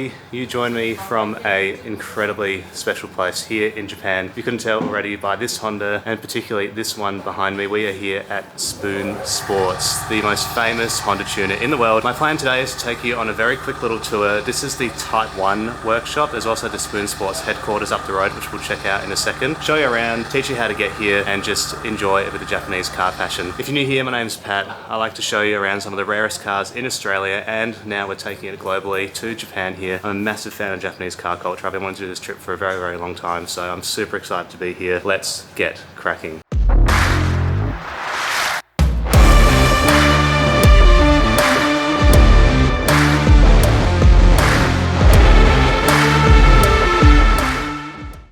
Today you join me from a incredibly special place here in Japan. You couldn't tell already by this Honda and particularly this one behind me. We are here at Spoon Sports, the most famous Honda tuner in the world. My plan today is to take you on a very quick little tour. This is the Type 1 workshop. There's also the Spoon Sports headquarters up the road, which we'll check out in a second. Show you around, teach you how to get here and just enjoy a bit of Japanese car passion. If you're new here, my name's Pat. I like to show you around some of the rarest cars in Australia, and now we're taking it globally to Japan here. I'm a massive fan of Japanese car culture. I've been wanting to do this trip for a very, very long time, so I'm super excited to be here. Let's get cracking.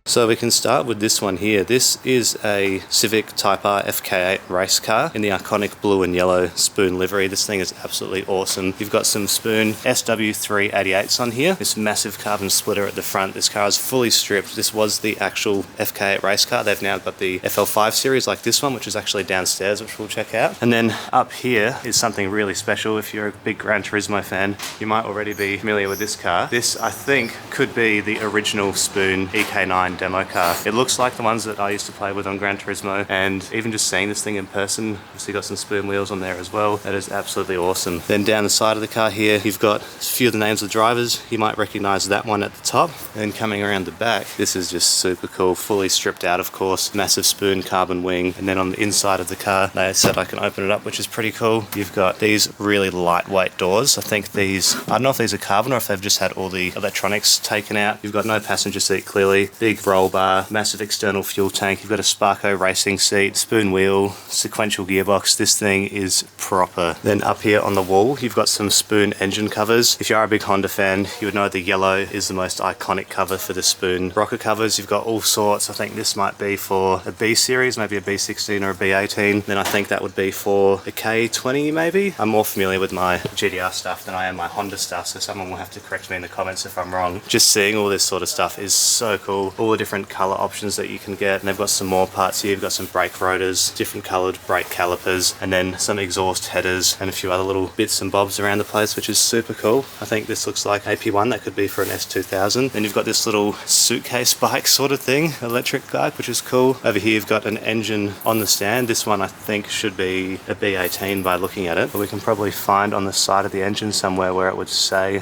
So we can start with this one here. This is a Civic Type R FK8 race car in the iconic blue and yellow Spoon livery. This thing is absolutely awesome. You've got some Spoon SW388s on here. This massive carbon splitter at the front. This car is fully stripped. This was the actual FK8 race car. They've now got the FL5 series like this one, which is actually downstairs, which we'll check out. And then up here is something really special. If you're a big Gran Turismo fan, you might already be familiar with this car. This, I think, could be the original Spoon EK9 demo car. It looks like the ones that I used to play with on Gran Turismo, and even just seeing this thing in person, obviously got some Spoon wheels on there as well. That is absolutely awesome. Then down the side of the car here, you've got a few of the names of the drivers. You might recognize that one at the top. And coming around the back, this is just super cool, fully stripped out, of course. Massive Spoon carbon wing. And then on the inside of the car, they said I can open it up, which is pretty cool. You've got these really lightweight doors. I think these, I don't know if these are carbon or if they've just had all the electronics taken out. You've got no passenger seat clearly, big roll bar, massive external fuel tank. You've got a Sparco racing seat, Spoon wheel, sequential gearbox. This thing is proper. Then up here on the wall, you've got some Spoon engine covers. If you are a big Honda fan, you would know the yellow is the most iconic cover for the Spoon rocker covers. You've got all sorts. I think this might be for a B series, maybe a B16 or a B18. Then I think that would be for a K20 maybe. I'm more familiar with my GTR stuff than I am my Honda stuff, so someone will have to correct me in the comments if I'm wrong. Just seeing all this sort of stuff is so cool. All the different color options that you can get, and they've got some more parts here. You've got some brake rotors, different colored brake calipers, and then some exhaust headers and a few other little bits and bobs around the place, which is super cool. I think this looks like AP1. That could be for an S2000. Then you've got this little suitcase bike sort of thing, electric bike, which is cool. Over here you've got an engine on the stand. This one I think should be a B18 by looking at it, but we can probably find on the side of the engine somewhere where it would say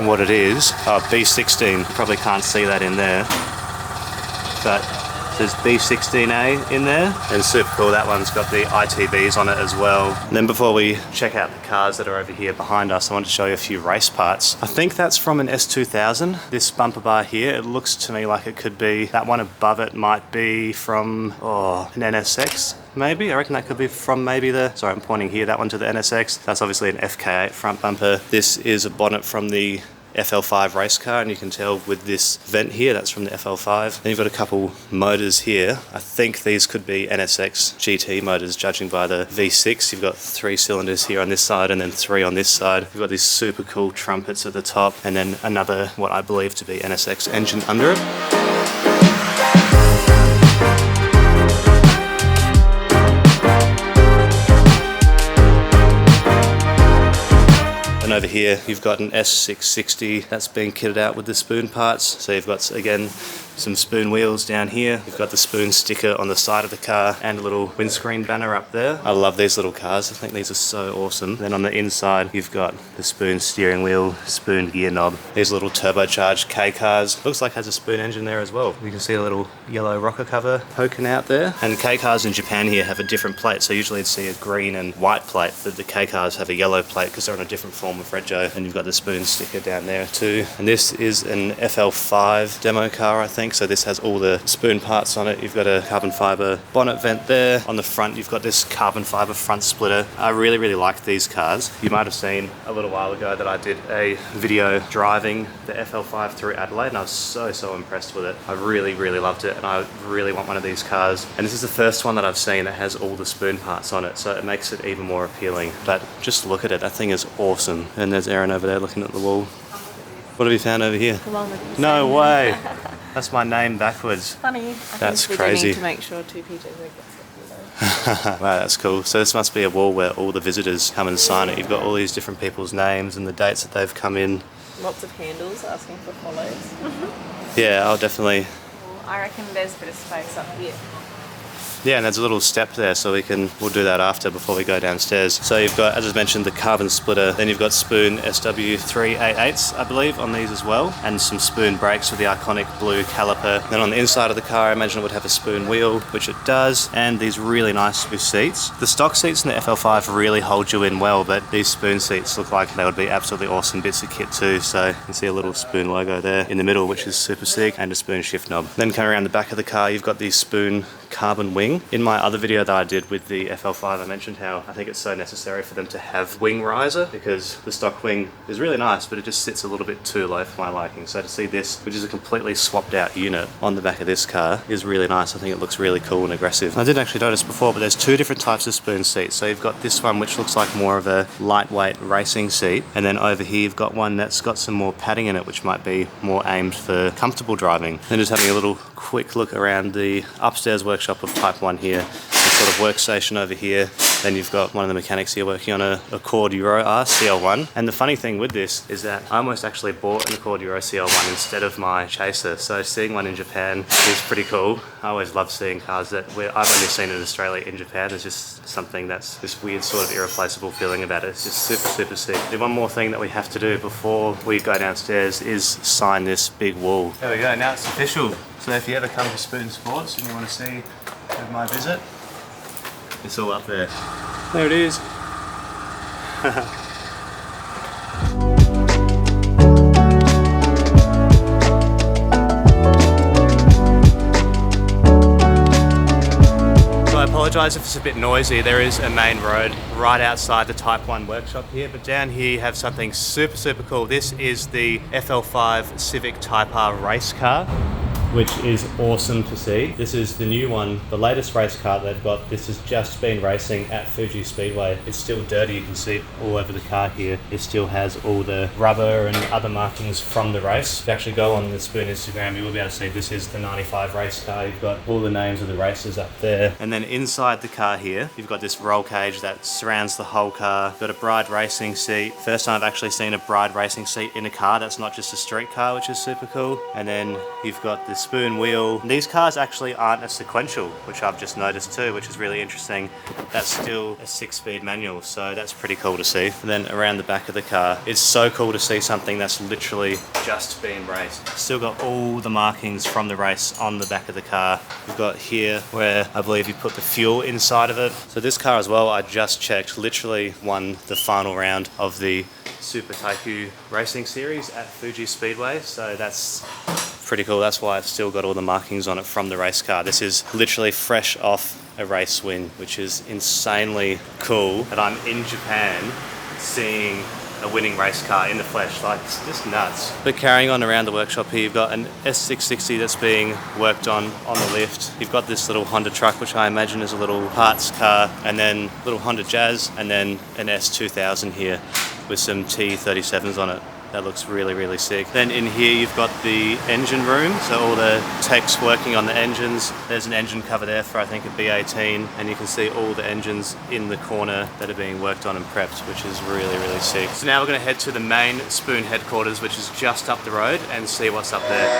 what it is. Oh, B16. Probably can't see that in there, but there's B16A in there, and super cool. That one's got the ITBs on it as well. And then before we check out the cars that are over here behind us, I want to show you a few race parts. I think that's from an S2000. This bumper bar here, it looks to me like it could be, that one above it might be from, an NSX. Maybe, I reckon that could be from maybe the, sorry I'm pointing here, that one to the NSX. That's obviously an FK8 front bumper. This is a bonnet from the FL5 race car, and you can tell with this vent here, that's from the FL5. Then you've got a couple motors here. I think these could be NSX GT motors, judging by the V6. You've got 3 cylinders here on this side and then 3 on this side. You've got these super cool trumpets at the top, and then another, what I believe to be NSX engine under it. And over here you've got an S660 that's been kitted out with the Spoon parts. So you've got, again, some Spoon wheels down here. You've got the Spoon sticker on the side of the car and a little windscreen banner up there. I love these little cars. I think these are so awesome. Then on the inside, you've got the Spoon steering wheel, Spoon gear knob. These little turbocharged K cars. Looks like it has a Spoon engine there as well. You can see a little yellow rocker cover poking out there. And K cars in Japan here have a different plate. So usually you'd see a green and white plate, but the K cars have a yellow plate because they're on a different form of rego. And you've got the Spoon sticker down there too. And this is an FL5 demo car, I think. So this has all the Spoon parts on it. You've got a carbon fiber bonnet vent there. On the front, you've got this carbon fiber front splitter. I really, really like these cars. You might have seen a little while ago that I did a video driving the FL5 through Adelaide, and I was so impressed with it. I really, really loved it, and I really want one of these cars. And this is the first one that I've seen that has all the Spoon parts on it, so it makes it even more appealing. But just look at it. That thing is awesome. And there's Aaron over there looking at the wall. What have you found over here? No way! That's my name backwards. Funny. That's crazy. crazy. We need to make sure 2P gets it. Wow, that's cool. So this must be a wall where all the visitors come and sign it. You've got all these different people's names and the dates that they've come in. Lots of handles asking for follows. Yeah, I'll definitely. Well, I reckon there's a bit of space up here. Yeah, and there's a little step there, so we'll do that after before we go downstairs. So you've got, as I mentioned, the carbon splitter. Then you've got Spoon SW388s, I believe, on these as well, and some Spoon brakes with the iconic blue caliper. Then on the inside of the car, I imagine it would have a Spoon wheel, which it does, and these really nice smooth seats. The stock seats in the FL5 really hold you in well, but these Spoon seats look like they would be absolutely awesome bits of kit too. So you can see a little Spoon logo there in the middle, which is super sick, and a Spoon shift knob. Then coming around the back of the car, you've got the Spoon carbon wing. In my other video that I did with the FL5, I mentioned how I think it's so necessary for them to have wing riser, because the stock wing is really nice, but it just sits a little bit too low for my liking. So to see this, which is a completely swapped out unit on the back of this car, is really nice. I think it looks really cool and aggressive. I didn't actually notice before, but there's two different types of Spoon seats. So you've got this one, which looks like more of a lightweight racing seat, and then over here you've got one that's got some more padding in it, which might be more aimed for comfortable driving. Then just having a little quick look around the upstairs workshop of Type 1 here. Sort of workstation over here. Then you've got one of the mechanics here working on a Accord Euro R CL1. And the funny thing with this is that I almost actually bought an Accord Euro CL1 instead of my Chaser. So seeing one in Japan is pretty cool. I always love seeing cars that I've only seen in Australia. In Japan, there's just something that's this weird sort of irreplaceable feeling about it. It's just super, super sick. The one more thing that we have to do before we go downstairs is sign this big wall. There we go, now it's official. So if you ever come to Spoon Sports and you want to see my visit, it's all up there. There it is. So I apologise if it's a bit noisy. There is a main road right outside the Type 1 workshop here, but down here you have something super, super cool. This is the FL5 Civic Type R race car, which is awesome to see. This is the new one, the latest race car they've got. This has just been racing at Fuji Speedway. It's still dirty, you can see it all over the car here. It still has all the rubber and other markings from the race. If you actually go on the Spoon Instagram, you will be able to see this is the 95 race car. You've got all the names of the racers up there. And then inside the car here, you've got this roll cage that surrounds the whole car. You've got a Bride racing seat. First time I've actually seen a Bride racing seat in a car that's not just a street car, which is super cool. And then you've got this Spoon wheel. These cars actually aren't a sequential, which I've just noticed too, which is really interesting. That's still a 6-speed manual, so that's pretty cool to see. And then around the back of the car, it's so cool to see something that's literally just been raced. Still got all the markings from the race on the back of the car. We've got here where I believe you put the fuel inside of it. So this car as well, I just checked, literally won the final round of the Super Taikyu racing series at Fuji Speedway, so that's pretty cool. That's why it's still got all the markings on it from the race car. This is literally fresh off a race win, which is insanely cool that I'm in Japan seeing a winning race car in the flesh. Like, it's just nuts. But carrying on around the workshop here, you've got an S660 that's being worked on the lift. You've got this little Honda truck, which I imagine is a little parts car, and then little Honda Jazz, and then an S2000 here with some T37s on it. That looks really, really sick. Then in here you've got the engine room, so all the techs working on the engines. There's an engine cover there for I think a B18, and you can see all the engines in the corner that are being worked on and prepped, which is really, really sick. So now we're going to head to the main Spoon headquarters, which is just up the road, and see what's up there.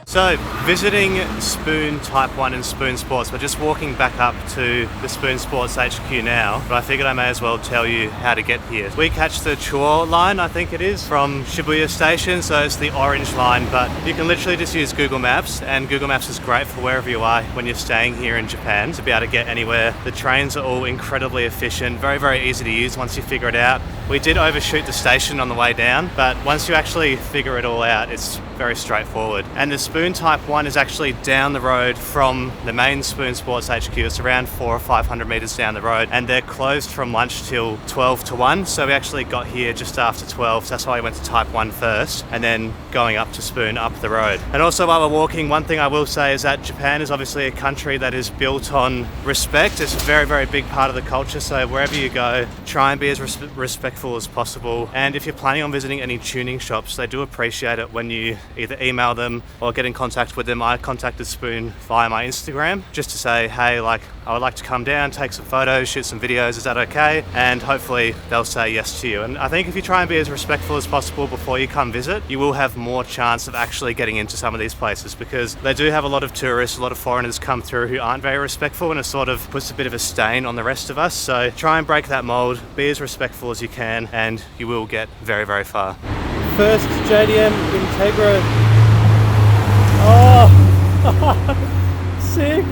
So, visiting Spoon Type 1 and Spoon Sports. We're just walking back up to the Spoon Sports HQ now, but I figured I may as well tell you how to get here. We catch the Chuo line, I think it is, from Shibuya Station, so it's the orange line, but you can literally just use Google Maps, and Google Maps is great for wherever you are when you're staying here in Japan to be able to get anywhere. The trains are all incredibly efficient, very, very easy to use once you figure it out. We did overshoot the station on the way down, but once you actually figure it all out, it's very straightforward. And the Spoon Type 1 is actually down the road from the main Spoon Sports HQ. It's around 400 or 500 meters down the road, and they're closed from lunch till 12 to 1. So we actually got here just after 12. So that's why we went to Type 1 first, and then going up to Spoon up the road. And also while we're walking, one thing I will say is that Japan is obviously a country that is built on respect. It's a very, very big part of the culture. So wherever you go, try and be as respectful as possible. And if you're planning on visiting any tuning shops, they do appreciate it when you either email them or get in contact with with them, I contacted Spoon via my Instagram just to say, hey, like, I would like to come down, take some photos, shoot some videos, is that okay? And hopefully they'll say yes to you. And I think if you try and be as respectful as possible before you come visit, you will have more chance of actually getting into some of these places, because they do have a lot of tourists, a lot of foreigners come through who aren't very respectful, and it sort of puts a bit of a stain on the rest of us. So try and break that mold, be as respectful as you can, and you will get very, very far. First JDM Integra. Oh, sick.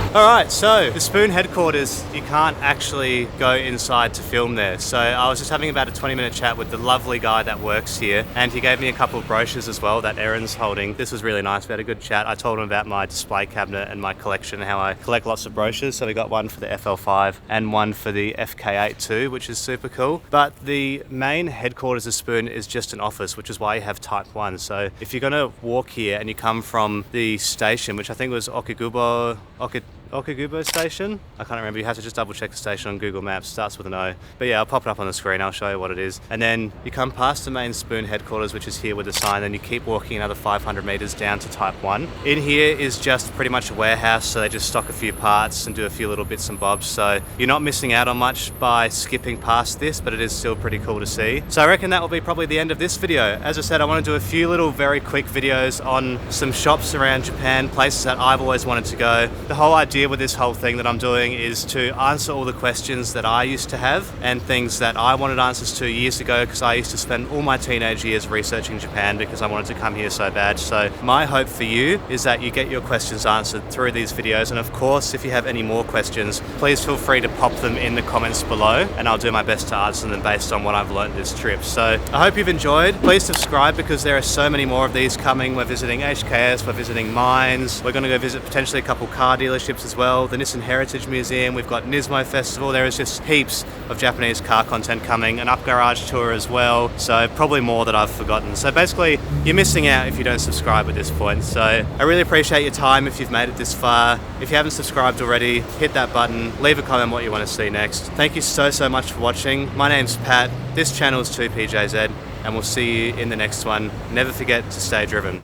Alright, so the Spoon headquarters, you can't actually go inside to film there. So I was just having about a 20-minute chat with the lovely guy that works here, and he gave me a couple of brochures as well that Erin's holding. This was really nice, we had a good chat. I told him about my display cabinet and my collection, how I collect lots of brochures. So we got one for the FL5 and one for the FK8 too, which is super cool. But the main headquarters of Spoon is just an office, which is why you have Type 1. So if you're gonna walk here and you come from the station, which I think was Okigubo station? I can't remember, you have to just double check the station on Google Maps, starts with an O. But yeah, I'll pop it up on the screen, I'll show you what it is. And then you come past the main Spoon headquarters, which is here with the sign, then you keep walking another 500 meters down to Type 1. In here is just pretty much a warehouse, so they just stock a few parts and do a few little bits and bobs. So you're not missing out on much by skipping past this, but it is still pretty cool to see. So I reckon that will be probably the end of this video. As I said, I want to do a few little very quick videos on some shops around Japan, places that I've always wanted to go. The whole idea with this whole thing that I'm doing is to answer all the questions that I used to have and things that I wanted answers to years ago, because I used to spend all my teenage years researching Japan because I wanted to come here so bad. So my hope for you is that you get your questions answered through these videos, and of course if you have any more questions, please feel free to pop them in the comments below and I'll do my best to answer them based on what I've learned this trip. So I hope you've enjoyed. Please subscribe because there are so many more of these coming. We're visiting HKS, we're visiting mines, we're going to go visit potentially a couple car dealerships as well, the Nissan Heritage Museum, we've got Nismo Festival. There is just heaps of Japanese car content coming, an up garage tour as well, so probably more that I've forgotten. So basically you're missing out if you don't subscribe at this point. So I really appreciate your time if you've made it this far. If you haven't subscribed already, hit that button, leave a comment what you want to see next. Thank you so much for watching. My name's Pat, this channel is 2PJZ, and we'll see you in the next one. Never forget to stay driven.